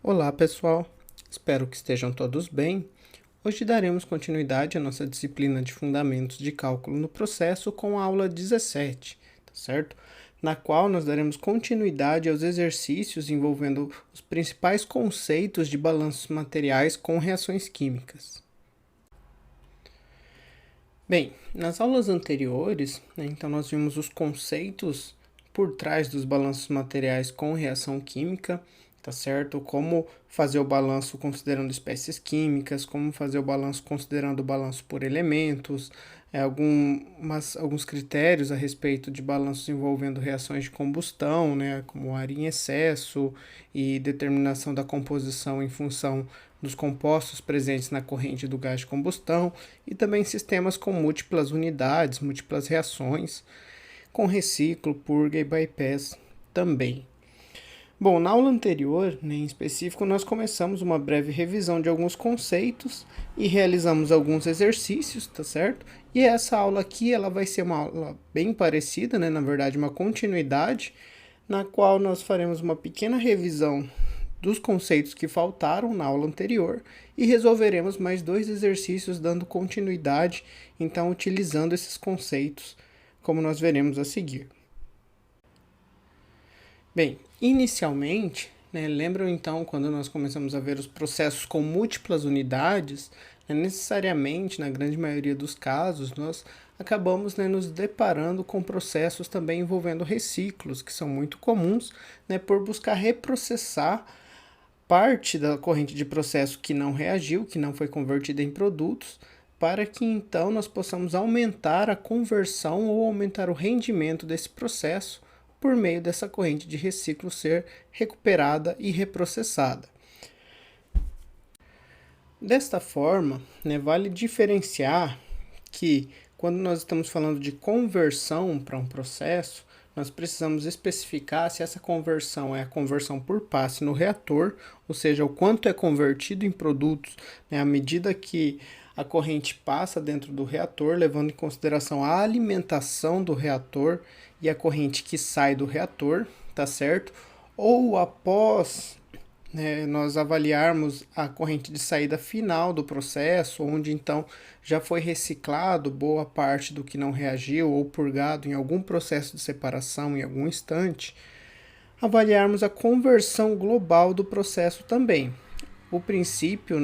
Olá, pessoal. Espero que estejam todos bem. Hoje daremos continuidade à nossa disciplina de Fundamentos de Cálculo no Processo com a aula 17, tá certo? Na qual nós daremos continuidade aos exercícios envolvendo os principais conceitos de balanços materiais com reações químicas. Bem, nas aulas anteriores, então nós vimos os conceitos por trás dos balanços materiais com reação química, tá certo? Como fazer o balanço considerando espécies químicas, como fazer o balanço considerando o balanço por elementos, alguns critérios a respeito de balanços envolvendo reações de combustão, né, como ar em excesso e determinação da composição em função dos compostos presentes na corrente do gás de combustão e também sistemas com múltiplas unidades, múltiplas reações, com reciclo, purga e bypass também. Bom, na aula anterior, em específico, nós começamos uma breve revisão de alguns conceitos e realizamos alguns exercícios, tá certo? E essa aula aqui, ela vai ser uma aula bem parecida, né? Na verdade, uma continuidade, na qual nós faremos uma pequena revisão dos conceitos que faltaram na aula anterior e resolveremos mais dois exercícios dando continuidade, então utilizando esses conceitos, como nós veremos a seguir. Bem, inicialmente, lembram então quando nós começamos a ver os processos com múltiplas unidades, necessariamente, na grande maioria dos casos, nós acabamos nos deparando com processos também envolvendo reciclos, que são muito comuns, por buscar reprocessar parte da corrente de processo que não reagiu, que não foi convertida em produtos, para que então nós possamos aumentar a conversão ou aumentar o rendimento desse processo por meio dessa corrente de reciclo ser recuperada e reprocessada. Desta forma, vale diferenciar que quando nós estamos falando de conversão para um processo, nós precisamos especificar se essa conversão é a conversão por passe no reator, ou seja, o quanto é convertido em produtos, à medida que a corrente passa dentro do reator, levando em consideração a alimentação do reator e a corrente que sai do reator, tá certo? Ou após nós avaliarmos a corrente de saída final do processo, onde então já foi reciclado boa parte do que não reagiu ou purgado em algum processo de separação em algum instante, avaliarmos a conversão global do processo também. O princípio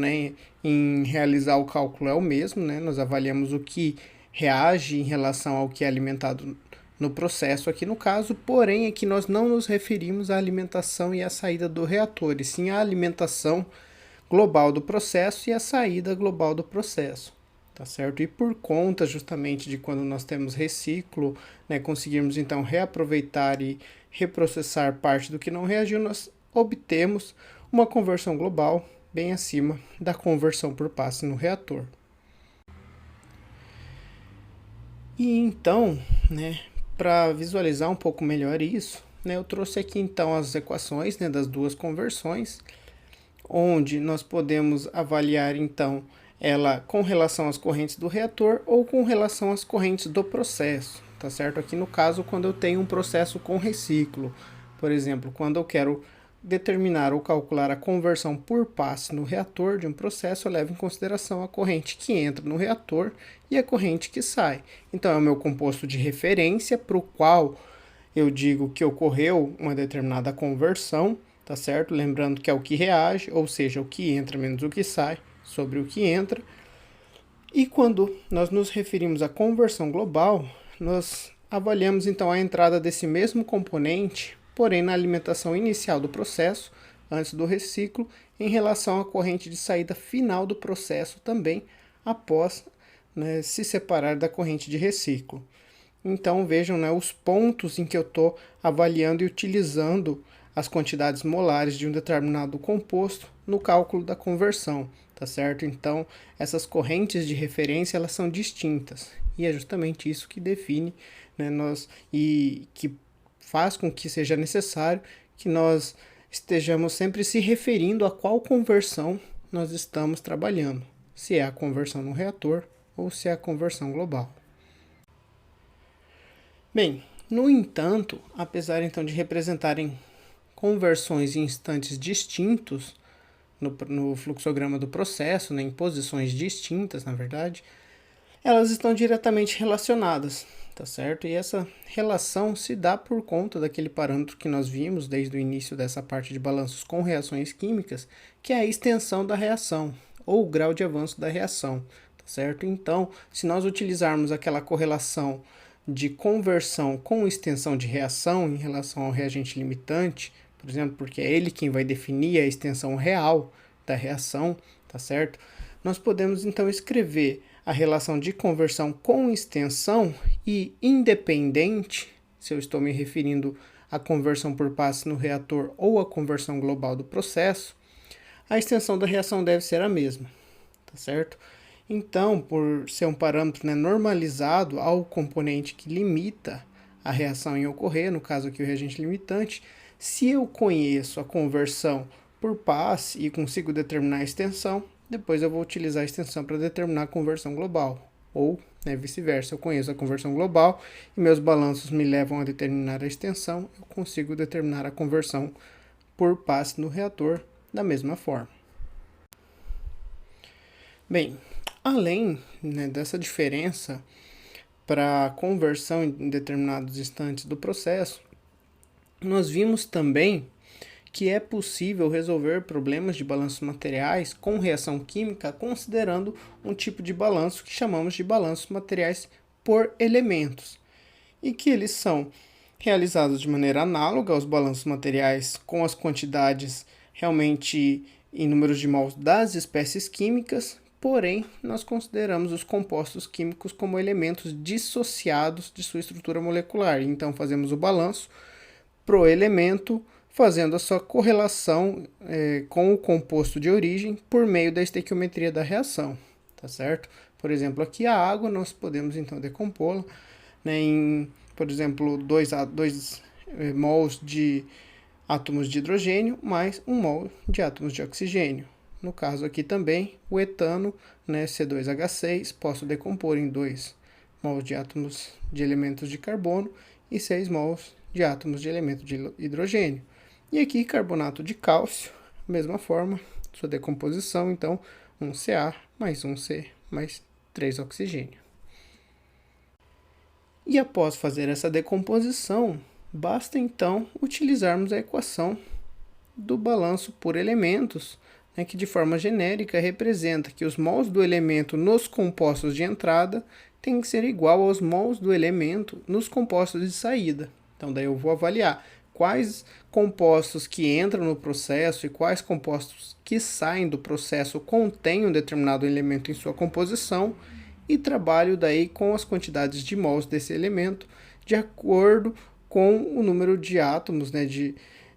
em realizar o cálculo é o mesmo, nós avaliamos o que reage em relação ao que é alimentado no processo aqui no caso, porém aqui nós não nos referimos à alimentação e à saída do reator, e sim à alimentação global do processo e à saída global do processo, tá certo? E por conta justamente de quando nós temos reciclo, conseguirmos então reaproveitar e reprocessar parte do que não reagiu, nós obtemos uma conversão global bem acima da conversão por passe no reator. E então, para visualizar um pouco melhor isso, eu trouxe aqui então as equações das duas conversões, onde nós podemos avaliar então ela com relação às correntes do reator ou com relação às correntes do processo, tá certo? Aqui no caso, quando eu tenho um processo com reciclo, por exemplo, quando eu quero determinar ou calcular a conversão por passe no reator de um processo, eu levo em consideração a corrente que entra no reator e a corrente que sai. Então, é o meu composto de referência para o qual eu digo que ocorreu uma determinada conversão, tá certo? Lembrando que é o que reage, ou seja, o que entra menos o que sai sobre o que entra. E quando nós nos referimos à conversão global, nós avaliamos então a entrada desse mesmo componente, porém na alimentação inicial do processo, antes do reciclo, em relação à corrente de saída final do processo também, após se separar da corrente de reciclo. Então vejam os pontos em que eu estou avaliando e utilizando as quantidades molares de um determinado composto no cálculo da conversão, tá certo? Então essas correntes de referência elas são distintas e é justamente isso que define e que faz com que seja necessário que nós estejamos sempre se referindo a qual conversão nós estamos trabalhando, se é a conversão no reator ou se é a conversão global. Bem, no entanto, apesar então de representarem conversões em instantes distintos, no fluxograma do processo, né, em posições distintas, na verdade, elas estão diretamente relacionadas, tá certo? E essa relação se dá por conta daquele parâmetro que nós vimos desde o início dessa parte de balanços com reações químicas, que é a extensão da reação, ou o grau de avanço da reação, tá certo? Então, se nós utilizarmos aquela correlação de conversão com extensão de reação em relação ao reagente limitante, por exemplo, porque é ele quem vai definir a extensão real da reação, tá certo? Nós podemos então escrever a relação de conversão com extensão e independente, se eu estou me referindo à conversão por passe no reator ou à conversão global do processo, a extensão da reação deve ser a mesma, tá certo? Então, por ser um parâmetro, né, normalizado ao componente que limita a reação em ocorrer, no caso aqui o reagente limitante, se eu conheço a conversão por passe e consigo determinar a extensão, depois eu vou utilizar a extensão para determinar a conversão global. Ou, né, vice-versa, eu conheço a conversão global e meus balanços me levam a determinar a extensão, eu consigo determinar a conversão por passe no reator da mesma forma. Bem, além, né, dessa diferença para conversão em determinados instantes do processo, nós vimos também que é possível resolver problemas de balanços materiais com reação química considerando um tipo de balanço que chamamos de balanços materiais por elementos, e que eles são realizados de maneira análoga aos balanços materiais com as quantidades realmente em números de mols das espécies químicas, porém nós consideramos os compostos químicos como elementos dissociados de sua estrutura molecular, então fazemos o balanço pro elemento, fazendo a sua correlação com o composto de origem por meio da estequiometria da reação, tá certo? Por exemplo, aqui a água nós podemos então decompô-la, né, em, por exemplo, 2 mols de átomos de hidrogênio mais 1 mol de átomos de oxigênio. No caso aqui também, o etano, né, C2H6, posso decompor em 2 mols de átomos de elementos de carbono e 6 mols de átomos de elemento de hidrogênio. E aqui, carbonato de cálcio, mesma forma, sua decomposição, então, 1 Ca mais 1 C mais 3 oxigênio. E após fazer essa decomposição, basta então utilizarmos a equação do balanço por elementos, né, que de forma genérica representa que os mols do elemento nos compostos de entrada tem que ser igual aos mols do elemento nos compostos de saída. Então, daí eu vou avaliar quais compostos que entram no processo e quais compostos que saem do processo contêm um determinado elemento em sua composição e trabalho daí com as quantidades de mols desse elemento de acordo com o número de átomos, né,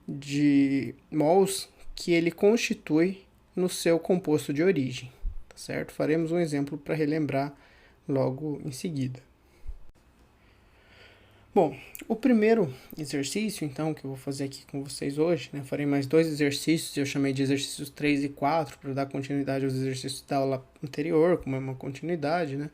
de mols que ele constitui no seu composto de origem, tá certo? Faremos um exemplo para relembrar logo em seguida. Bom, o primeiro exercício, então, que eu vou fazer aqui com vocês hoje, né, farei mais 2 exercícios, eu chamei de exercícios 3 e 4, para dar continuidade aos exercícios da aula anterior, como é uma continuidade, né?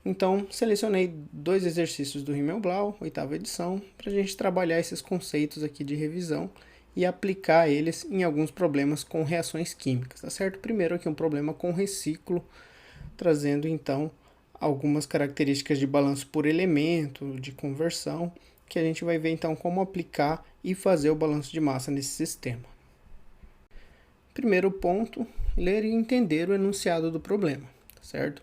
Então, selecionei 2 exercícios do Himmelblau, 8ª edição, para a gente trabalhar esses conceitos aqui de revisão e aplicar eles em alguns problemas com reações químicas, tá certo? Primeiro aqui um problema com reciclo, trazendo então algumas características de balanço por elemento, de conversão, que a gente vai ver então como aplicar e fazer o balanço de massa nesse sistema. Primeiro ponto, ler e entender o enunciado do problema, tá certo?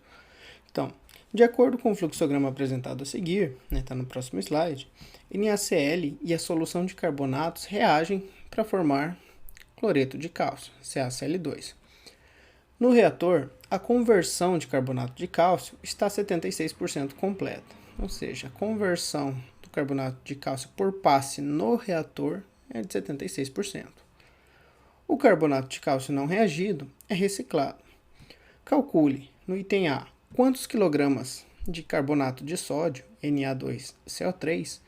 Então, de acordo com o fluxograma apresentado a seguir, está no próximo slide, NaCl e a solução de carbonatos reagem para formar cloreto de cálcio, CaCl2. No reator, a conversão de carbonato de cálcio está 76% completa, ou seja, a conversão do carbonato de cálcio por passe no reator é de 76%. O carbonato de cálcio não reagido é reciclado. Calcule, no item A, quantos quilogramas de carbonato de sódio, Na2CO3,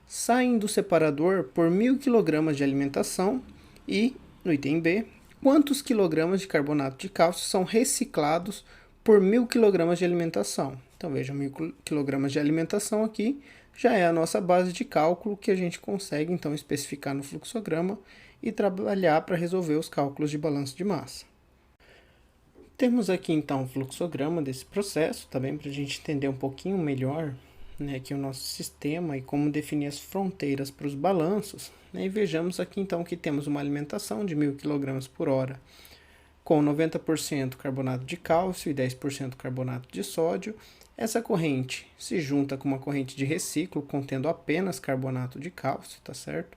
saem do separador por 1.000 kg de alimentação e, no item B, quantos quilogramas de carbonato de cálcio são reciclados por 1.000 kg de alimentação. Então, vejam, 1.000 kg de alimentação aqui já é a nossa base de cálculo que a gente consegue, então, especificar no fluxograma e trabalhar para resolver os cálculos de balanço de massa. Temos aqui então o fluxograma desse processo, também para a gente entender um pouquinho melhor, né, aqui o nosso sistema e como definir as fronteiras para os balanços. Né, e vejamos aqui então que temos uma alimentação de 1.000 kg por hora, com 90% carbonato de cálcio e 10% carbonato de sódio. Essa corrente se junta com uma corrente de reciclo contendo apenas carbonato de cálcio, tá certo?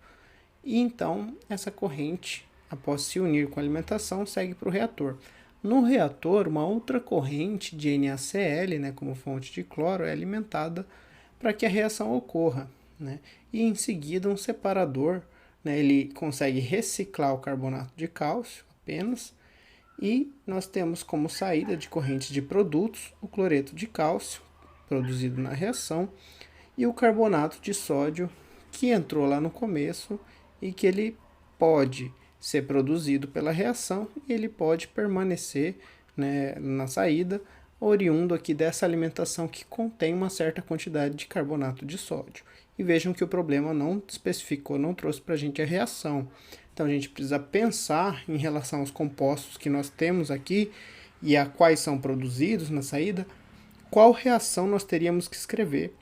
E então essa corrente, após se unir com a alimentação, segue para o reator. No reator, uma outra corrente de NaCl, né, como fonte de cloro, é alimentada para que a reação ocorra. Né? E em seguida um separador, né, ele consegue reciclar o carbonato de cálcio apenas, e nós temos como saída de corrente de produtos o cloreto de cálcio, produzido na reação, e o carbonato de sódio, que entrou lá no começo e que ele pode ser produzido pela reação e ele pode permanecer, né, na saída, oriundo aqui dessa alimentação que contém uma certa quantidade de carbonato de sódio. E vejam que o problema não especificou, não trouxe para a gente a reação. Então a gente precisa pensar em relação aos compostos que nós temos aqui e a quais são produzidos na saída, qual reação nós teríamos que escrever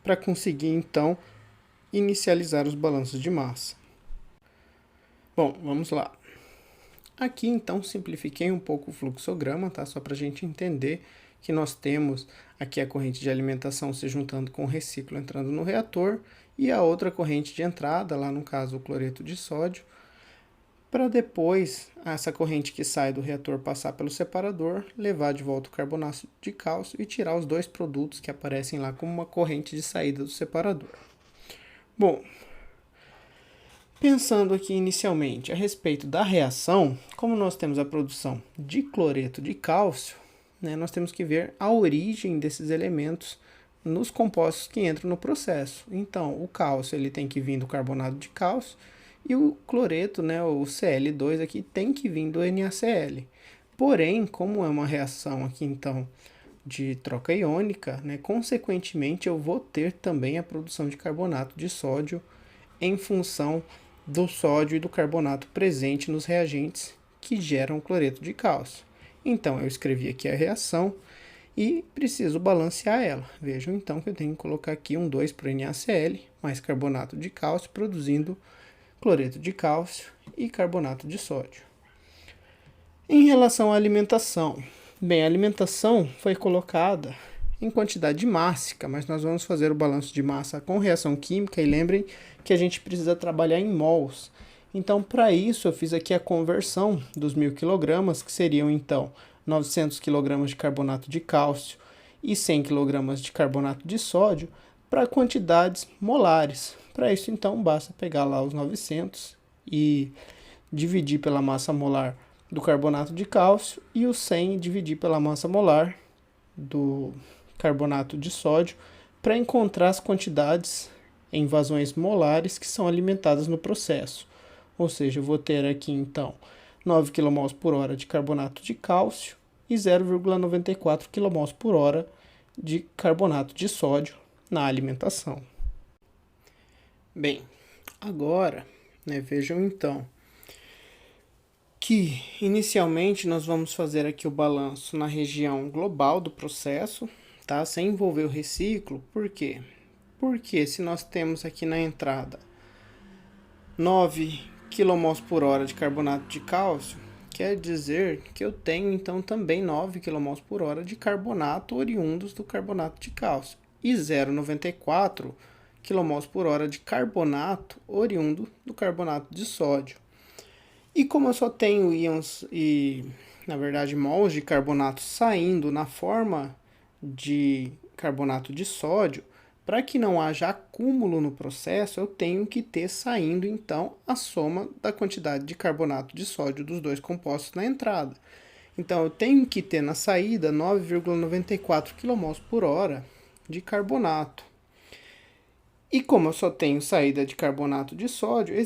para conseguir então inicializar os balanços de massa. Bom, vamos lá. Aqui então simplifiquei um pouco o fluxograma, tá? Só para a gente entender que nós temos aqui a corrente de alimentação se juntando com o reciclo entrando no reator e a outra corrente de entrada, lá no caso o cloreto de sódio, para depois essa corrente que sai do reator passar pelo separador, levar de volta o carbonato de cálcio e tirar os dois produtos que aparecem lá como uma corrente de saída do separador. Bom, pensando aqui inicialmente a respeito da reação, como nós temos a produção de cloreto de cálcio, né, nós temos que ver a origem desses elementos nos compostos que entram no processo. Então, o cálcio ele tem que vir do carbonato de cálcio e o cloreto, né, o Cl2 aqui, tem que vir do NaCl. Porém, como é uma reação aqui então de troca iônica, né, consequentemente eu vou ter também a produção de carbonato de sódio em função do sódio e do carbonato presente nos reagentes que geram cloreto de cálcio. Então, eu escrevi aqui a reação e preciso balancear ela. Vejam então que eu tenho que colocar aqui um 2 para o NaCl, mais carbonato de cálcio, produzindo cloreto de cálcio e carbonato de sódio. Em relação à alimentação, bem, a alimentação foi colocada em quantidade mássica, mas nós vamos fazer o balanço de massa com reação química e lembrem que a gente precisa trabalhar em mols. Então, para isso, eu fiz aqui a conversão dos 1.000 kg, que seriam então 900 kg de carbonato de cálcio e 100 kg de carbonato de sódio, para quantidades molares. Para isso, então, basta pegar lá os 900 e dividir pela massa molar do carbonato de cálcio e o 100 dividir pela massa molar do carbonato de sódio para encontrar as quantidades em vazões molares que são alimentadas no processo. Ou seja, eu vou ter aqui então 9 kmol por hora de carbonato de cálcio e 0,94 kmol por hora de carbonato de sódio na alimentação. Bem, agora, né, vejam então que inicialmente nós vamos fazer aqui o balanço na região global do processo, tá? Sem envolver o reciclo. Por quê? Porque se nós temos aqui na entrada 9 kmol por hora de carbonato de cálcio, quer dizer que eu tenho então também 9 kmol por hora de carbonato oriundos do carbonato de cálcio e 0,94 kmol por hora de carbonato oriundo do carbonato de sódio. E como eu só tenho íons e, na verdade, mols de carbonato saindo na forma de carbonato de sódio, para que não haja acúmulo no processo, eu tenho que ter saindo, então, a soma da quantidade de carbonato de sódio dos dois compostos na entrada. Então, eu tenho que ter na saída 9,94 kmol por hora de carbonato. E como eu só tenho saída de carbonato de sódio,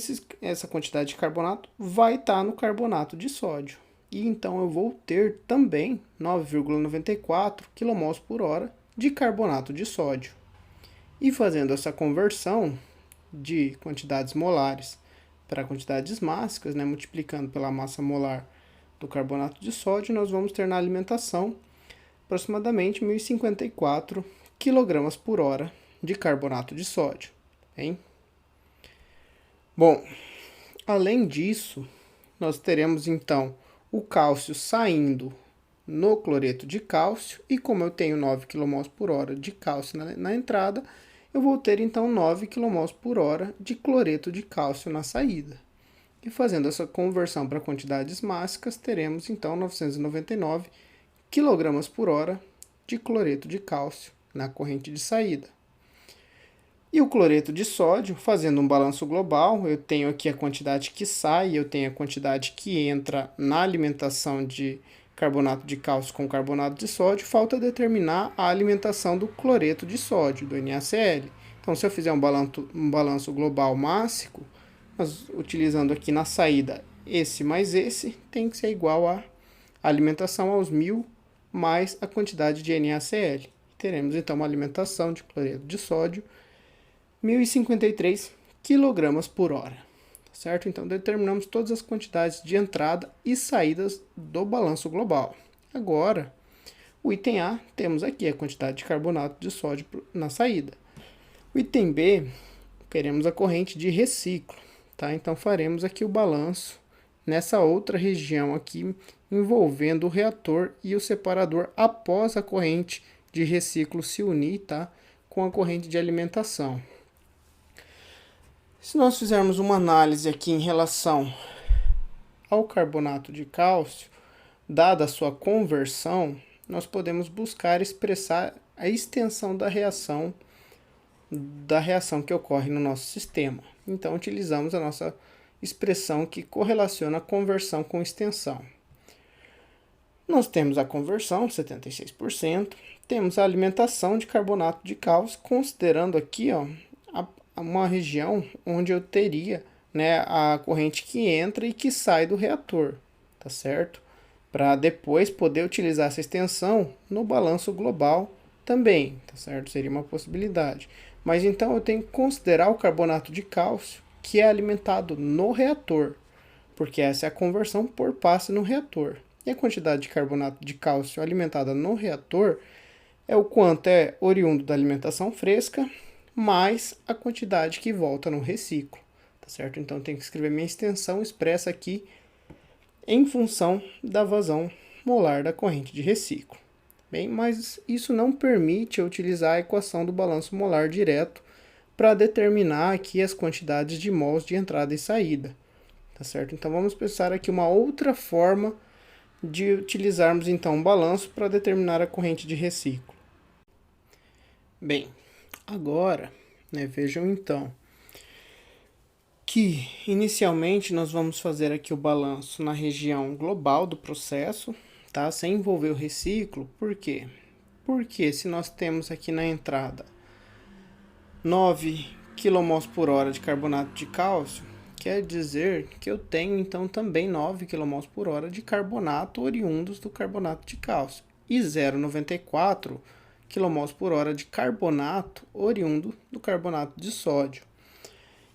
essa quantidade de carbonato vai estar no carbonato de sódio. E então eu vou ter também 9,94 kmol por hora de carbonato de sódio. E fazendo essa conversão de quantidades molares para quantidades mássicas, né, multiplicando pela massa molar do carbonato de sódio, nós vamos ter na alimentação aproximadamente 1.054 kg por hora de carbonato de sódio. Hein? Bom, além disso, nós teremos então o cálcio saindo no cloreto de cálcio, e como eu tenho 9 kmol por hora de cálcio na entrada, eu vou ter então 9 kmol por hora de cloreto de cálcio na saída. E fazendo essa conversão para quantidades mássicas, teremos então 999 kg por hora de cloreto de cálcio na corrente de saída. E o cloreto de sódio, fazendo um balanço global, eu tenho aqui a quantidade que sai, eu tenho a quantidade que entra na alimentação de carbonato de cálcio com carbonato de sódio, falta determinar a alimentação do cloreto de sódio, do NaCl. Então, se eu fizer um balanço global mássico, nós, utilizando aqui na saída esse mais esse, tem que ser igual a alimentação aos 1.000 mais a quantidade de NaCl. Teremos então uma alimentação de cloreto de sódio 1.053 kg por hora, certo? Então, determinamos todas as quantidades de entrada e saídas do balanço global. Agora, o item A, temos aqui a quantidade de carbonato de sódio na saída. O item B, queremos a corrente de reciclo, tá? Então, faremos aqui o balanço nessa outra região aqui, envolvendo o reator e o separador após a corrente de reciclo se unir, tá? Com a corrente de alimentação. Se nós fizermos uma análise aqui em relação ao carbonato de cálcio, dada a sua conversão, nós podemos buscar expressar a extensão da reação que ocorre no nosso sistema. Então, utilizamos a nossa expressão que correlaciona a conversão com extensão. Nós temos a conversão, 76%, temos a alimentação de carbonato de cálcio, considerando aqui uma região onde eu teria, né, a corrente que entra e que sai do reator, tá certo? Para depois poder utilizar essa extensão no balanço global também, tá certo? Seria uma possibilidade. Mas então eu tenho que considerar o carbonato de cálcio que é alimentado no reator, porque essa é a conversão por passe no reator. E a quantidade de carbonato de cálcio alimentada no reator é o quanto é oriundo da alimentação fresca, mais a quantidade que volta no reciclo, tá certo? Então, tem que escrever minha extensão expressa aqui em função da vazão molar da corrente de reciclo. Bem, mas isso não permite eu utilizar a equação do balanço molar direto para determinar aqui as quantidades de mols de entrada e saída, tá certo? Então, vamos pensar aqui uma outra forma de utilizarmos então um balanço para determinar a corrente de reciclo. Bem, agora, né, vejam então que inicialmente nós vamos fazer aqui o balanço na região global do processo, tá? Sem envolver o reciclo. Por quê? Porque se nós temos aqui na entrada 9 kmol por hora de carbonato de cálcio, quer dizer que eu tenho então também 9 kmol por hora de carbonato oriundos do carbonato de cálcio e 0,94 kmol por hora de carbonato oriundo do carbonato de sódio.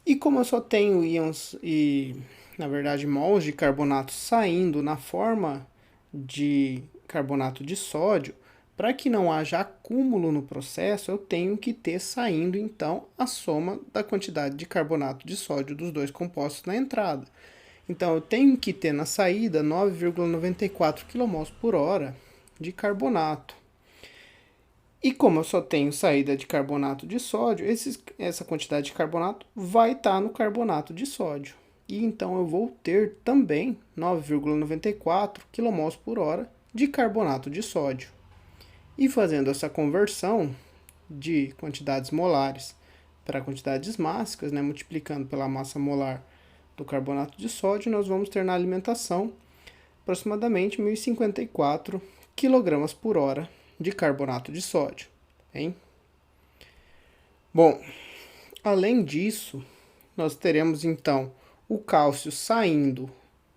E como eu só tenho íons e, na verdade, mols de carbonato saindo na forma de carbonato de sódio, para que não haja acúmulo no processo, eu tenho que ter saindo, então, a soma da quantidade de carbonato de sódio dos dois compostos na entrada. Então, eu tenho que ter na saída 9,94 kmol por hora de carbonato. E como eu só tenho saída de carbonato de sódio, essa quantidade de carbonato vai estar no carbonato de sódio. E então eu vou ter também 9,94 kmol por hora de carbonato de sódio. E fazendo essa conversão de quantidades molares para quantidades mássicas, né, multiplicando pela massa molar do carbonato de sódio, nós vamos ter na alimentação aproximadamente 1.054 kg por hora de carbonato de sódio, hein? Bom, além disso, nós teremos então o cálcio saindo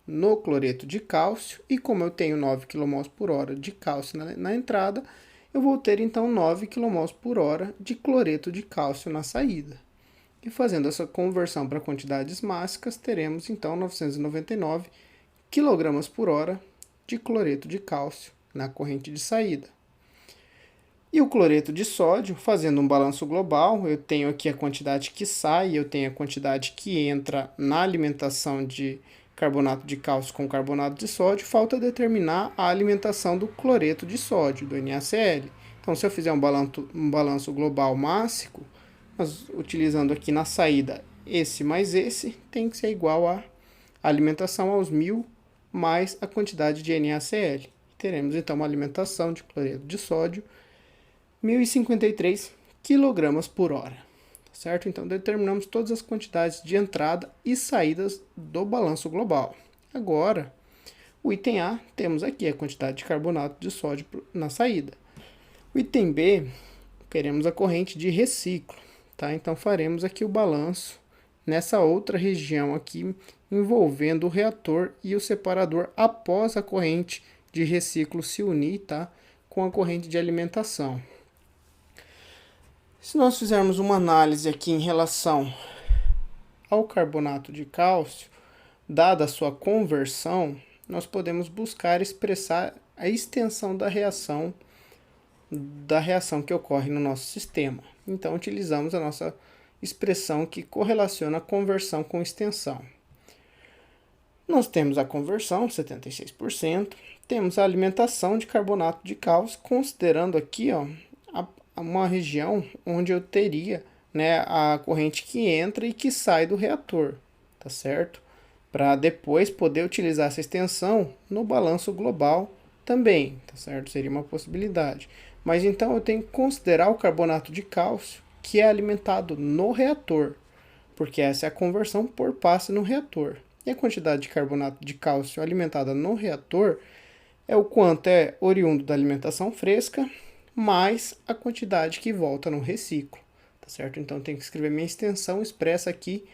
no cloreto de cálcio, e como eu tenho 9 kmol por hora de cálcio na entrada, eu vou ter então 9 kmol por hora de cloreto de cálcio na saída. E fazendo essa conversão para quantidades mássicas, teremos então 999 kg por hora de cloreto de cálcio na corrente de saída. E o cloreto de sódio, fazendo um balanço global, eu tenho aqui a quantidade que sai, eu tenho a quantidade que entra na alimentação de carbonato de cálcio com carbonato de sódio, falta determinar a alimentação do cloreto de sódio, do NaCl. Então, se eu fizer um balanço global mássico, nós, utilizando aqui na saída esse mais esse, tem que ser igual a alimentação aos 1000 mais a quantidade de NaCl. Teremos então uma alimentação de cloreto de sódio 1053 kg por hora, certo? Então determinamos todas as quantidades de entrada e saídas do balanço global. Agora, o item A, temos aqui a quantidade de carbonato de sódio na saída. O item B, queremos a corrente de reciclo, tá? Então faremos aqui o balanço nessa outra região aqui, envolvendo o reator e o separador após a corrente de reciclo se unir, tá? Com a corrente de alimentação. Se nós fizermos uma análise aqui em relação ao carbonato de cálcio, dada a sua conversão, nós podemos buscar expressar a extensão da reação que ocorre no nosso sistema. Então, utilizamos a nossa expressão que correlaciona a conversão com extensão. Nós temos a conversão, 76%, temos a alimentação de carbonato de cálcio, considerando aqui uma região onde eu teria, né, a corrente que entra e que sai do reator, tá certo? Para depois poder utilizar essa extensão no balanço global também, tá certo? Seria uma possibilidade. Mas então eu tenho que considerar o carbonato de cálcio que é alimentado no reator, porque essa é a conversão por passe no reator. E a quantidade de carbonato de cálcio alimentada no reator é o quanto é oriundo da alimentação fresca, mais a quantidade que volta no reciclo, tá certo? Então, tem que escrever minha extensão expressa aqui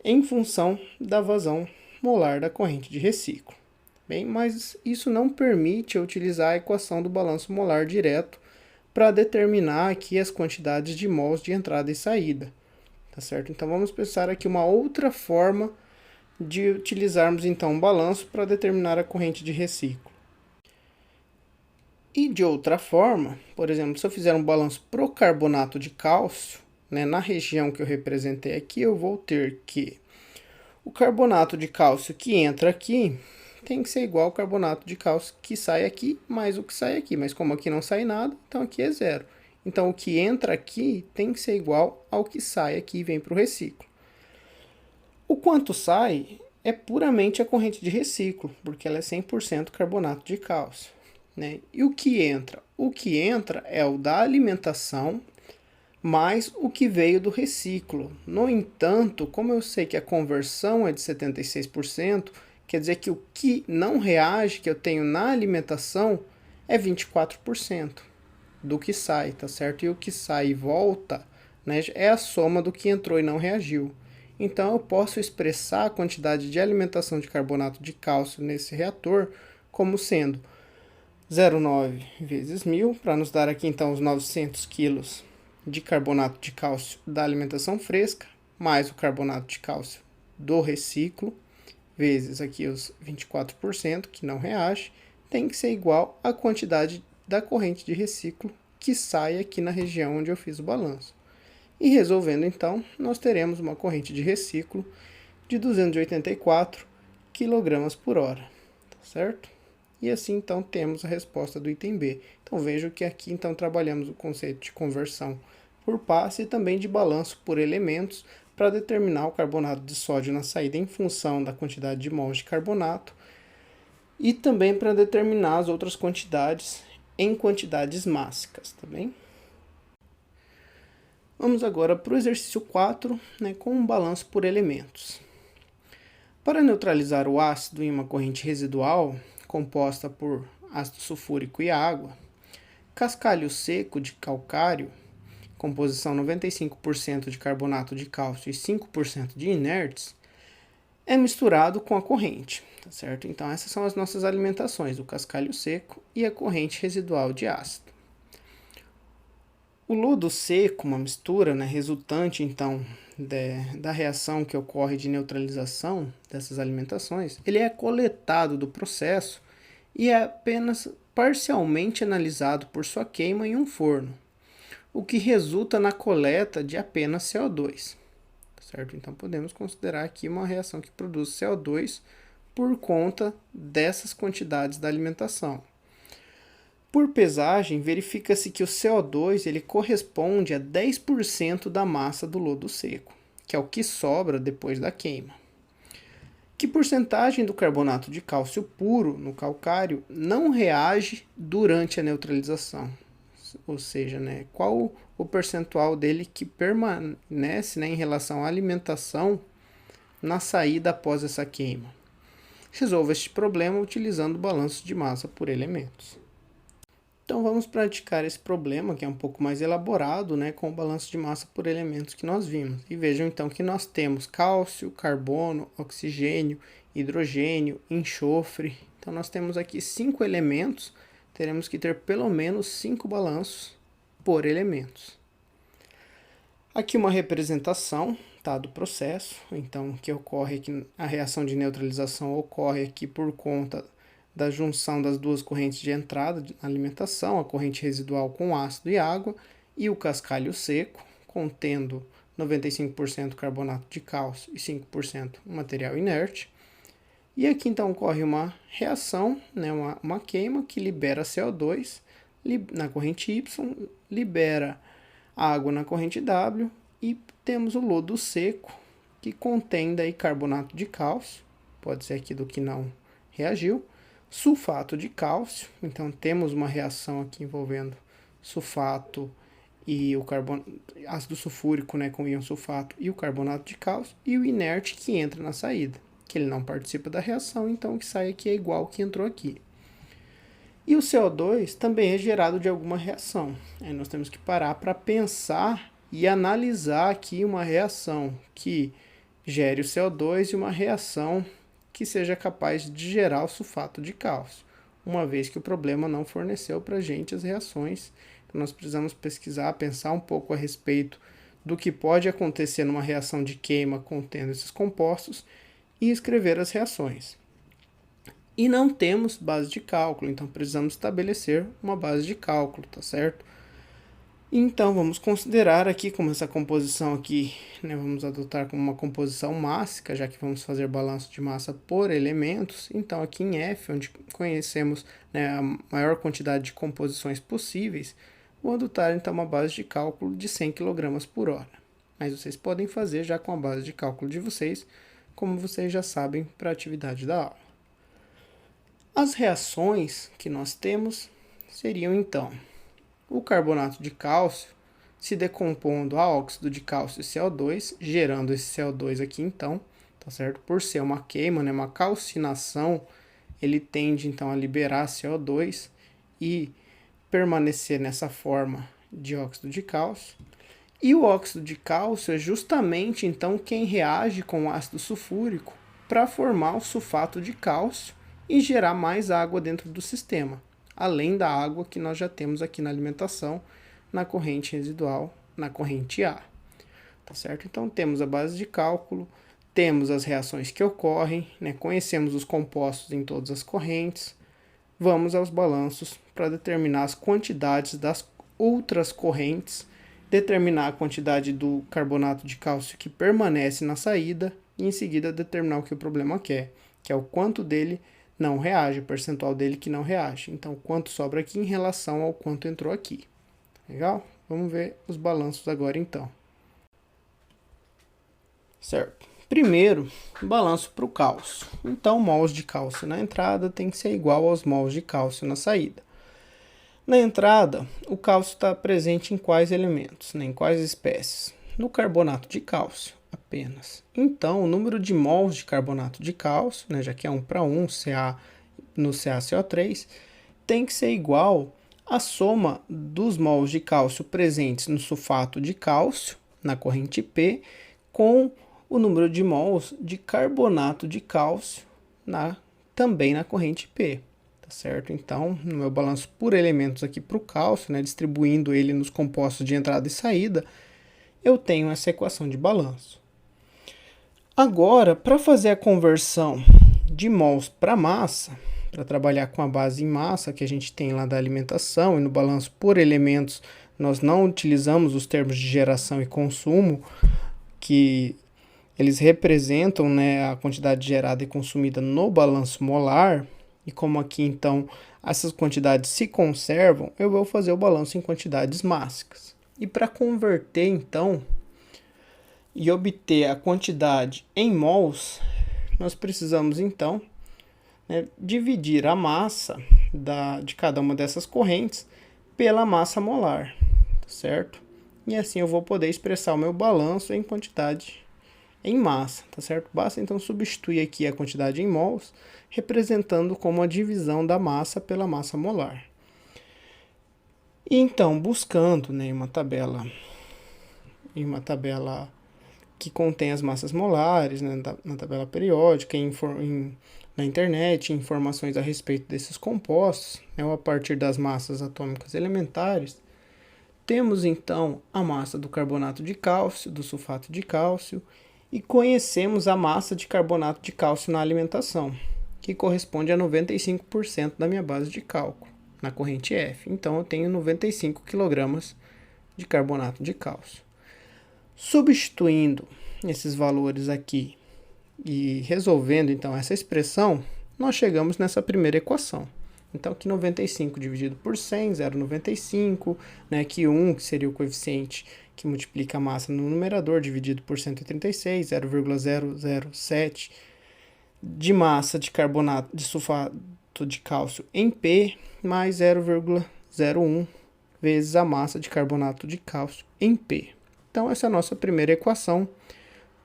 em função da vazão molar da corrente de reciclo. Bem, mas isso não permite eu utilizar a equação do balanço molar direto para determinar aqui as quantidades de mols de entrada e saída, tá certo? Então, vamos pensar aqui uma outra forma de utilizarmos então um balanço para determinar a corrente de reciclo. E de outra forma, por exemplo, se eu fizer um balanço pro carbonato de cálcio, né, na região que eu representei aqui, eu vou ter que o carbonato de cálcio que entra aqui tem que ser igual ao carbonato de cálcio que sai aqui, mais o que sai aqui. Mas como aqui não sai nada, então aqui é zero. Então o que entra aqui tem que ser igual ao que sai aqui e vem para o reciclo. O quanto sai é puramente a corrente de reciclo, porque ela é 100% carbonato de cálcio, né? E o que entra? O que entra é o da alimentação mais o que veio do reciclo. No entanto, como eu sei que a conversão é de 76%, quer dizer que o que não reage, que eu tenho na alimentação, é 24% do que sai, tá certo? E o que sai e volta, né, é a soma do que entrou e não reagiu. Então, eu posso expressar a quantidade de alimentação de carbonato de cálcio nesse reator como sendo 0,9 vezes 1000, para nos dar aqui então os 900 quilos de carbonato de cálcio da alimentação fresca, mais o carbonato de cálcio do reciclo, vezes aqui os 24% que não reage, tem que ser igual à quantidade da corrente de reciclo que sai aqui na região onde eu fiz o balanço. E resolvendo então, nós teremos uma corrente de reciclo de 284 kg por hora, tá certo? E assim então temos a resposta do item B. Então vejo que aqui então trabalhamos o conceito de conversão por passe e também de balanço por elementos para determinar o carbonato de sódio na saída em função da quantidade de mols de carbonato e também para determinar as outras quantidades em quantidades mássicas, tá bem? Vamos agora para o exercício 4, né, com um balanço por elementos. Para neutralizar o ácido em uma corrente residual, composta por ácido sulfúrico e água, cascalho seco de calcário, composição 95% de carbonato de cálcio e 5% de inertes, é misturado com a corrente, tá certo? Então essas são as nossas alimentações, o cascalho seco e a corrente residual de ácido. O lodo seco, uma mistura, né, resultante então da reação que ocorre de neutralização dessas alimentações, ele é coletado do processo e é apenas parcialmente analisado por sua queima em um forno, o que resulta na coleta de apenas CO2. Certo? Então podemos considerar aqui uma reação que produz CO2 por conta dessas quantidades da alimentação. Por pesagem, verifica-se que o CO2 ele corresponde a 10% da massa do lodo seco, que é o que sobra depois da queima. Que porcentagem do carbonato de cálcio puro no calcário não reage durante a neutralização? Ou seja, né, qual o percentual dele que permanece, né, em relação à alimentação na saída após essa queima? Resolva este problema utilizando o balanço de massa por elementos. Então vamos praticar esse problema, que é um pouco mais elaborado, né, com o balanço de massa por elementos que nós vimos. E vejam então que nós temos cálcio, carbono, oxigênio, hidrogênio, enxofre. Então nós temos aqui 5 elementos, teremos que ter pelo menos 5 balanços por elementos. Aqui uma representação, tá, do processo, então que ocorre aqui, a reação de neutralização ocorre aqui por conta da junção das duas correntes de entrada na alimentação, a corrente residual com ácido e água, e o cascalho seco, contendo 95% carbonato de cálcio e 5% material inerte. E aqui então ocorre uma reação, né, uma queima que libera CO2 na corrente Y, libera água na corrente W e temos o lodo seco, que contém daí carbonato de cálcio, pode ser aqui do que não reagiu, sulfato de cálcio, então temos uma reação aqui envolvendo sulfato e o ácido sulfúrico, né, com íon sulfato e o carbonato de cálcio, e o inerte que entra na saída, que ele não participa da reação, então o que sai aqui é igual ao que entrou aqui. E o CO2 também é gerado de alguma reação. Aí nós temos que parar para pensar e analisar aqui uma reação que gere o CO2 e uma reação que seja capaz de gerar o sulfato de cálcio, uma vez que o problema não forneceu para a gente as reações. Então nós precisamos pesquisar, pensar um pouco a respeito do que pode acontecer numa reação de queima contendo esses compostos e escrever as reações. E não temos base de cálculo, então precisamos estabelecer uma base de cálculo, tá certo? Então vamos considerar aqui como essa composição aqui, né, vamos adotar como uma composição mássica, já que vamos fazer balanço de massa por elementos. Então aqui em F, onde conhecemos, né, a maior quantidade de composições possíveis, vou adotar então uma base de cálculo de 100 kg por hora. Mas vocês podem fazer já com a base de cálculo de vocês, como vocês já sabem para a atividade da aula. As reações que nós temos seriam então o carbonato de cálcio se decompondo a óxido de cálcio e CO2, gerando esse CO2 aqui então, tá certo? Por ser uma queima, né, uma calcinação, ele tende então a liberar CO2 e permanecer nessa forma de óxido de cálcio. E o óxido de cálcio é justamente então quem reage com o ácido sulfúrico para formar o sulfato de cálcio e gerar mais água dentro do sistema, além da água que nós já temos aqui na alimentação, na corrente residual, na corrente A. Tá certo? Então temos a base de cálculo, temos as reações que ocorrem, né? Conhecemos os compostos em todas as correntes, vamos aos balanços para determinar as quantidades das outras correntes, determinar a quantidade do carbonato de cálcio que permanece na saída e em seguida determinar o que o problema quer, que é o quanto dele não reage, o percentual dele que não reage. Então, quanto sobra aqui em relação ao quanto entrou aqui. Legal? Vamos ver os balanços agora, então. Certo. Primeiro, balanço para o cálcio. Então, mols de cálcio na entrada tem que ser igual aos mols de cálcio na saída. Na entrada, o cálcio está presente em quais elementos, né? Em quais espécies? No carbonato de cálcio apenas. Então, o número de mols de carbonato de cálcio, né, já que é 1:1, Ca no CaCO3, tem que ser igual à soma dos mols de cálcio presentes no sulfato de cálcio, na corrente P, com o número de mols de carbonato de cálcio também na corrente P. tá certo? Então, no meu balanço por elementos aqui para o cálcio, né, distribuindo ele nos compostos de entrada e saída, eu tenho essa equação de balanço. Agora, para fazer a conversão de mols para massa, para trabalhar com a base em massa que a gente tem lá da alimentação, e no balanço por elementos nós não utilizamos os termos de geração e consumo, que eles representam, né, a quantidade gerada e consumida no balanço molar, e como aqui então essas quantidades se conservam, eu vou fazer o balanço em quantidades mássicas. E para converter então e obter a quantidade em mols, nós precisamos então, né, dividir a massa de cada uma dessas correntes pela massa molar, certo? E assim eu vou poder expressar o meu balanço em quantidade em massa, tá certo? Basta então substituir aqui a quantidade em mols, representando como a divisão da massa pela massa molar. E então, buscando, né, uma tabela que contém as massas molares, né, na tabela periódica, na internet, informações a respeito desses compostos, né, ou a partir das massas atômicas elementares, temos então a massa do carbonato de cálcio, do sulfato de cálcio, e conhecemos a massa de carbonato de cálcio na alimentação, que corresponde a 95% da minha base de cálculo, na corrente F. Então eu tenho 95 kg de carbonato de cálcio. Substituindo esses valores aqui e resolvendo então essa expressão, nós chegamos nessa primeira equação. Então aqui 95 dividido por 100, 0,95, né? Aqui 1, que seria o coeficiente que multiplica a massa no numerador, dividido por 136, 0,007 de massa de carbonato de sulfato de cálcio em P, mais 0,01 vezes a massa de carbonato de cálcio em P. Então, essa é a nossa primeira equação,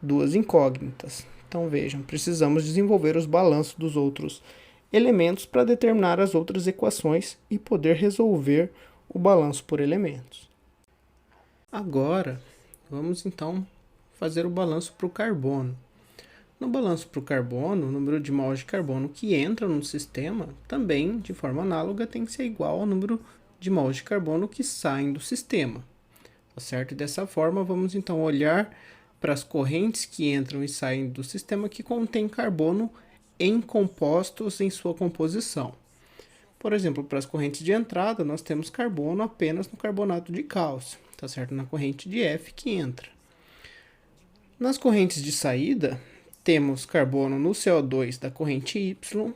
duas incógnitas. Então, vejam, precisamos desenvolver os balanços dos outros elementos para determinar as outras equações e poder resolver o balanço por elementos. Agora, vamos então fazer o balanço para o carbono. No balanço para o carbono, o número de mols de carbono que entra no sistema também, de forma análoga, tem que ser igual ao número de mols de carbono que saem do sistema. Certo? E dessa forma, vamos então olhar para as correntes que entram e saem do sistema que contém carbono em compostos em sua composição. Por exemplo, para as correntes de entrada, nós temos carbono apenas no carbonato de cálcio, tá certo? Na corrente de F que entra. Nas correntes de saída, temos carbono no CO2 da corrente Y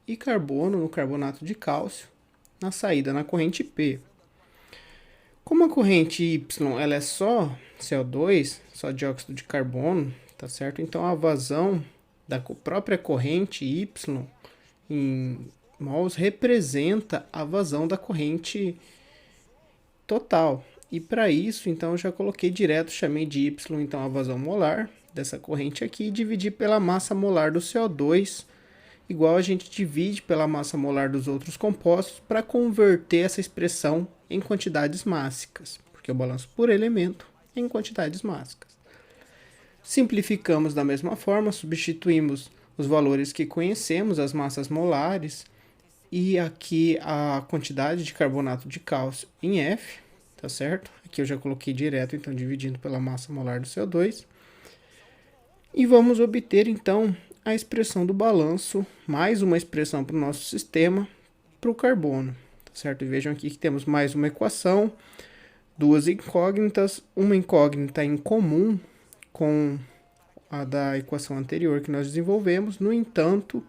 e carbono no carbonato de cálcio na saída na corrente P. Como a corrente Y ela é só CO2, só dióxido de carbono, tá certo? Então a vazão da própria corrente Y em mols representa a vazão da corrente total. E para isso, então eu já coloquei direto, chamei de Y então a vazão molar dessa corrente aqui e dividi pela massa molar do CO2, igual a gente divide pela massa molar dos outros compostos para converter essa expressão em quantidades mássicas, porque eu balanço por elemento em quantidades mássicas. Simplificamos da mesma forma, substituímos os valores que conhecemos, as massas molares, e aqui a quantidade de carbonato de cálcio em F, tá certo? Aqui eu já coloquei direto, então dividindo pela massa molar do CO2. E vamos obter então a expressão do balanço, mais uma expressão para o nosso sistema, para o carbono. Certo? E vejam aqui que temos mais uma equação, duas incógnitas, uma incógnita em comum com a da equação anterior que nós desenvolvemos, no entanto,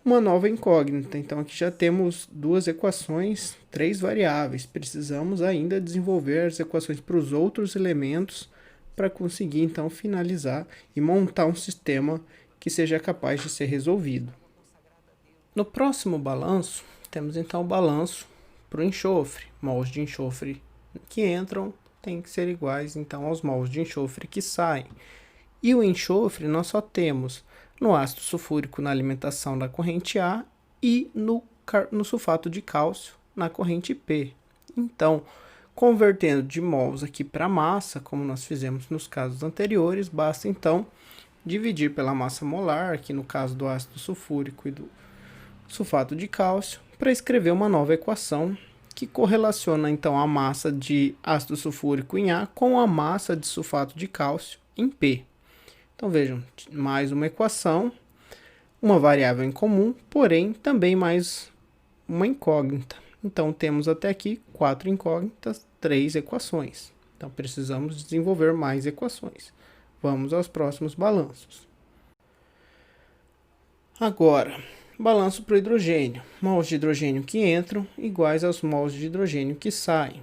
uma nova incógnita. Então aqui já temos duas equações, três variáveis. Precisamos ainda desenvolver as equações para os outros elementos para conseguir então finalizar e montar um sistema que seja capaz de ser resolvido. No próximo balanço, temos então o balanço para o enxofre. Mols de enxofre que entram têm que ser iguais então aos mols de enxofre que saem. E o enxofre nós só temos no ácido sulfúrico na alimentação da corrente A e no sulfato de cálcio na corrente P. Então, convertendo de mols aqui para massa, como nós fizemos nos casos anteriores, basta então dividir pela massa molar, aqui no caso do ácido sulfúrico e do sulfato de cálcio, para escrever uma nova equação que correlaciona então a massa de ácido sulfúrico em A com a massa de sulfato de cálcio em P. Então vejam, mais uma equação, uma variável em comum, porém também mais uma incógnita. Então temos até aqui 4 incógnitas, 3 equações. Então precisamos desenvolver mais equações. Vamos aos próximos balanços. Agora, balanço para o hidrogênio. Mols de hidrogênio que entram iguais aos mols de hidrogênio que saem.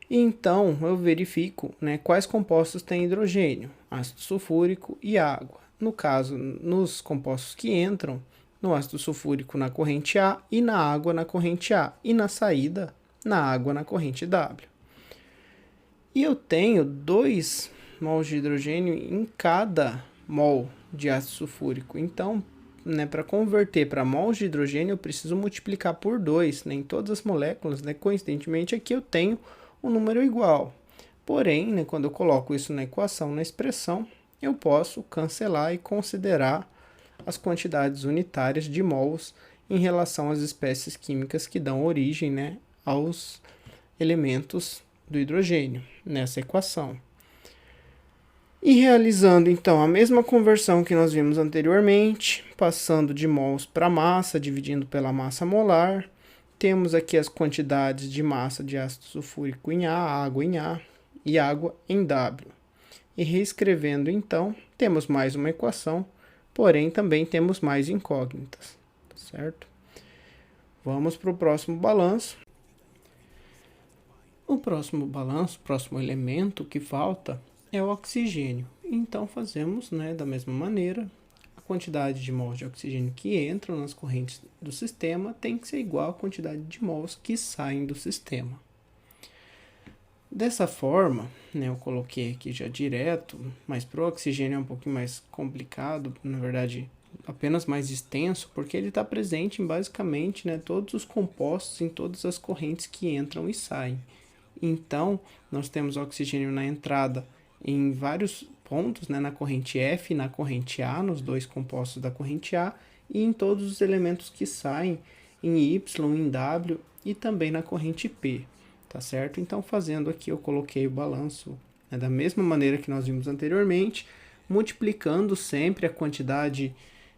E então eu verifico, quais compostos têm hidrogênio, ácido sulfúrico e água. No caso, nos compostos que entram, no ácido sulfúrico na corrente A e na água na corrente A, e na saída, na água na corrente W. E eu tenho 2 mols de hidrogênio em cada mol de ácido sulfúrico. Então, para converter para mols de hidrogênio, eu preciso multiplicar por 2, em todas as moléculas. Coincidentemente, aqui eu tenho um número igual. Porém, quando eu coloco isso na equação, na expressão, eu posso cancelar e considerar as quantidades unitárias de mols em relação às espécies químicas que dão origem, aos elementos do hidrogênio nessa equação. E realizando então a mesma conversão que nós vimos anteriormente, passando de mols para massa, dividindo pela massa molar, temos aqui as quantidades de massa de ácido sulfúrico em A, água em A e água em W. E reescrevendo então, temos mais uma equação, porém também temos mais incógnitas, certo? Vamos para o próximo balanço. O próximo balanço, o próximo elemento que falta é o oxigênio. Então fazemos, da mesma maneira, a quantidade de mols de oxigênio que entram nas correntes do sistema tem que ser igual à quantidade de mols que saem do sistema. Dessa forma, eu coloquei aqui já direto, mas para o oxigênio é um pouquinho mais complicado, na verdade apenas mais extenso, porque ele está presente em basicamente todos os compostos em todas as correntes que entram e saem. Então, nós temos oxigênio na entrada em vários pontos, na corrente F e na corrente A, nos 2 compostos da corrente A, e em todos os elementos que saem em Y, em W e também na corrente P, tá certo? Então, fazendo aqui, eu coloquei o balanço da mesma maneira que nós vimos anteriormente, multiplicando sempre a quantidade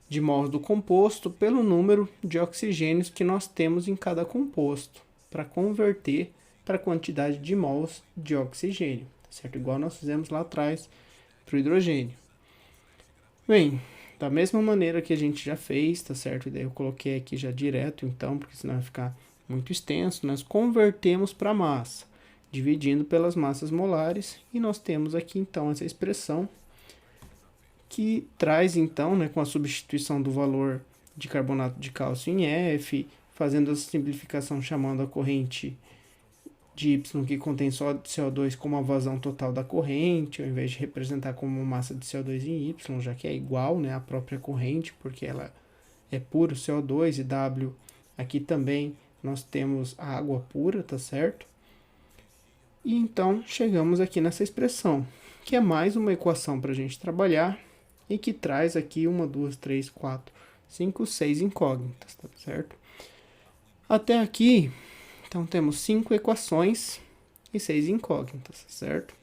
de mols do composto pelo número de oxigênios que nós temos em cada composto, para converter para a quantidade de mols de oxigênio, tá certo? Igual nós fizemos lá atrás para o hidrogênio. Bem, da mesma maneira que a gente já fez, tá certo? E daí eu coloquei aqui já direto, então, porque senão vai ficar muito extenso. Nós convertemos para massa, dividindo pelas massas molares, e nós temos aqui, então, essa expressão que traz, então, com a substituição do valor de carbonato de cálcio em F, fazendo a simplificação chamando a corrente de Y que contém só CO2 como a vazão total da corrente, ao invés de representar como massa de CO2 em Y, já que é igual, à própria corrente, porque ela é puro CO2, e W aqui também nós temos a água pura, tá certo? E então chegamos aqui nessa expressão, que é mais uma equação para a gente trabalhar e que traz aqui 1, 2, 3, 4, 5, 6 incógnitas, tá certo? Até aqui, então, temos 5 equações e 6 incógnitas, certo?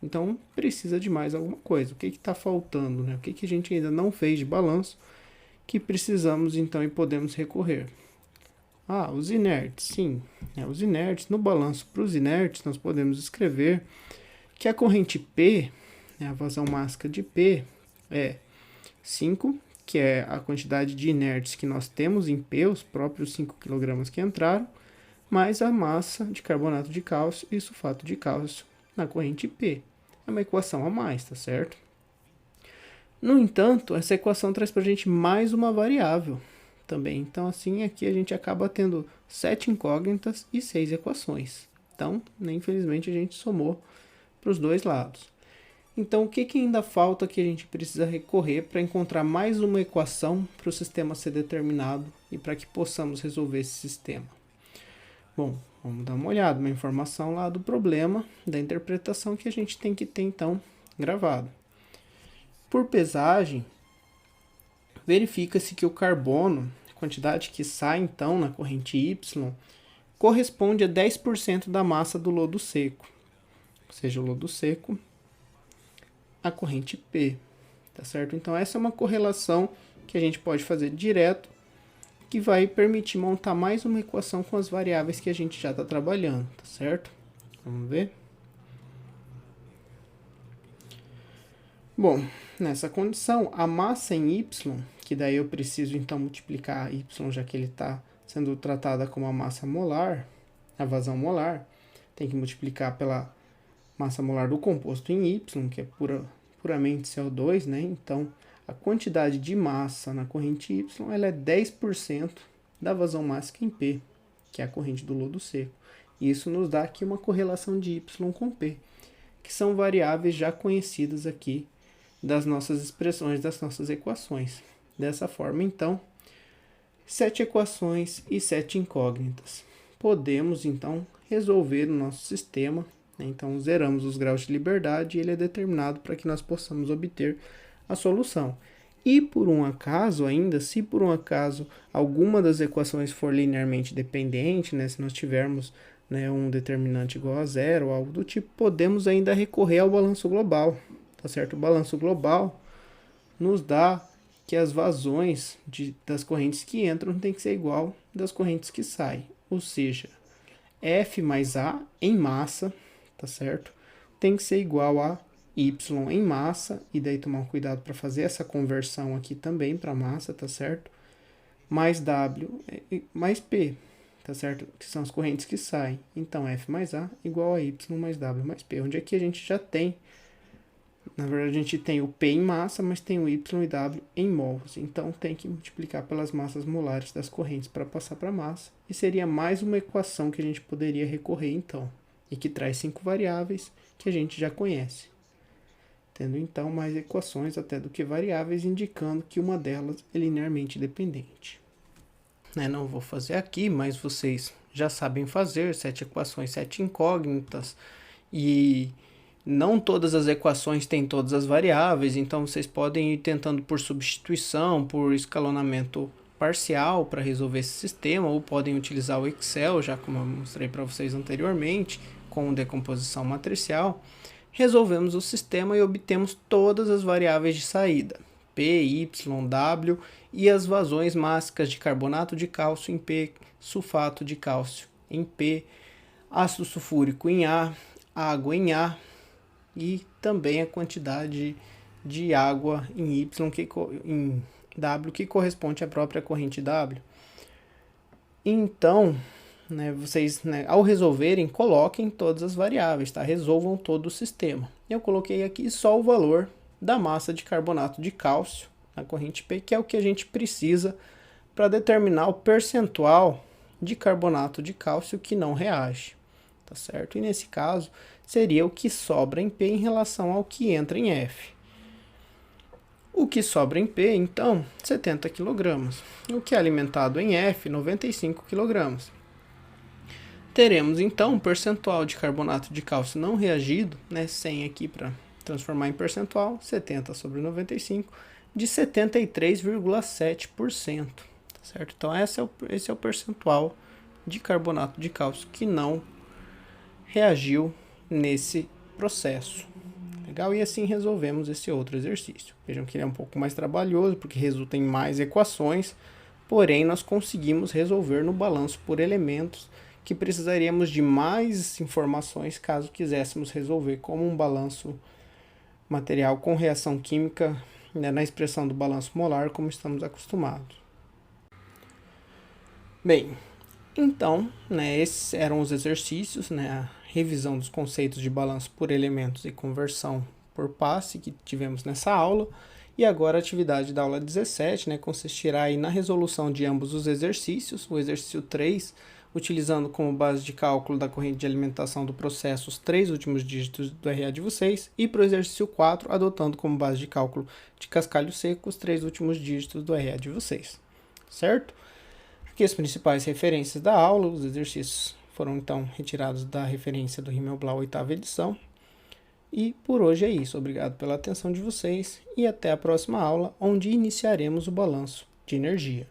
Então, precisa de mais alguma coisa. O que está faltando, O que a gente ainda não fez de balanço que precisamos, então, e podemos recorrer? Os inertes, sim. Os inertes, no balanço para os inertes, nós podemos escrever que a corrente P, a vazão mássica de P, é 5, que é a quantidade de inertes que nós temos em P, os próprios 5 kg que entraram, mais a massa de carbonato de cálcio e sulfato de cálcio na corrente P. É uma equação a mais, tá certo? No entanto, essa equação traz para a gente mais uma variável também. Então, assim, aqui a gente acaba tendo 7 incógnitas e 6 equações. Então, infelizmente, a gente somou para os dois lados. Então, o que ainda falta que a gente precisa recorrer para encontrar mais uma equação para o sistema ser determinado e para que possamos resolver esse sistema? Bom, vamos dar uma olhada, uma informação lá do problema, da interpretação que a gente tem que ter, então, gravado. Por pesagem, verifica-se que o carbono quantidade que sai, então, na corrente Y, corresponde a 10% da massa do lodo seco. Ou seja, o lodo seco, a corrente P, tá certo? Então, essa é uma correlação que a gente pode fazer direto, que vai permitir montar mais uma equação com as variáveis que a gente já está trabalhando, tá certo? Vamos ver. Bom, nessa condição, a massa em Y, que daí eu preciso então multiplicar Y, já que ele está sendo tratada como a massa molar, a vazão molar, tem que multiplicar pela massa molar do composto em Y, que é puramente CO2, né? Então, a quantidade de massa na corrente Y ela é 10% da vazão mássica em P, que é a corrente do lodo seco. E isso nos dá aqui uma correlação de Y com P, que são variáveis já conhecidas aqui das nossas expressões, das nossas equações. Dessa forma, então, 7 equações e 7 incógnitas. Podemos, então, resolver o nosso sistema. Então, zeramos os graus de liberdade e ele é determinado para que nós possamos obter a solução. E por um acaso ainda, se por um acaso alguma das equações for linearmente dependente, né, se nós tivermos, né, um determinante igual a zero ou algo do tipo, podemos ainda recorrer ao balanço global, tá certo? O balanço global nos dá que as vazões das correntes que entram tem que ser igual das correntes que saem, ou seja, F mais A em massa, tá certo? Tem que ser igual a Y em massa, e daí tomar cuidado para fazer essa conversão aqui também para massa, tá certo? Mais W mais P, tá certo? Que são as correntes que saem. Então, F mais A igual a Y mais W mais P, onde aqui a gente já tem, na verdade a gente tem o P em massa, mas tem o Y e W em mols. Então, tem que multiplicar pelas massas molares das correntes para passar para massa. E seria mais uma equação que a gente poderia recorrer, então, e que traz 5 variáveis que a gente já conhece, tendo então mais equações até do que variáveis, indicando que uma delas é linearmente dependente. Não vou fazer aqui, mas vocês já sabem fazer 7 equações, 7 incógnitas, e não todas as equações têm todas as variáveis, então vocês podem ir tentando por substituição, por escalonamento parcial para resolver esse sistema, ou podem utilizar o Excel, já como eu mostrei para vocês anteriormente, com decomposição matricial. Resolvemos o sistema e obtemos todas as variáveis de saída, P, Y, W, e as vazões mássicas de carbonato de cálcio em P, sulfato de cálcio em P, ácido sulfúrico em A, água em A, e também a quantidade de água em Y, em W, que corresponde à própria corrente W. Então, vocês, ao resolverem, coloquem todas as variáveis, tá? Resolvam todo o sistema. Eu coloquei aqui só o valor da massa de carbonato de cálcio na corrente P, que é o que a gente precisa para determinar o percentual de carbonato de cálcio que não reage, tá certo? E nesse caso, seria o que sobra em P em relação ao que entra em F. O que sobra em P, então, 70 kg. O que é alimentado em F, 95 kg. Teremos, então, um percentual de carbonato de cálcio não reagido, 100 aqui para transformar em percentual, 70 sobre 95, de 73,7%, tá certo? Então, esse é o percentual de carbonato de cálcio que não reagiu nesse processo. Legal? E assim resolvemos esse outro exercício. Vejam que ele é um pouco mais trabalhoso, porque resulta em mais equações, porém, nós conseguimos resolver no balanço por elementos, que precisaríamos de mais informações caso quiséssemos resolver como um balanço material com reação química, na expressão do balanço molar, como estamos acostumados. Bem, então, esses eram os exercícios, a revisão dos conceitos de balanço por elementos e conversão por passe que tivemos nessa aula. E agora a atividade da aula 17, consistirá aí na resolução de ambos os exercícios. O exercício 3, utilizando como base de cálculo da corrente de alimentação do processo os 3 últimos dígitos do RA de vocês, e para o exercício 4, adotando como base de cálculo de cascalho seco os 3 últimos dígitos do RA de vocês, certo? Aqui as principais referências da aula, os exercícios foram então retirados da referência do Himmelblau 8ª edição. E por hoje é isso, obrigado pela atenção de vocês e até a próxima aula, onde iniciaremos o balanço de energia.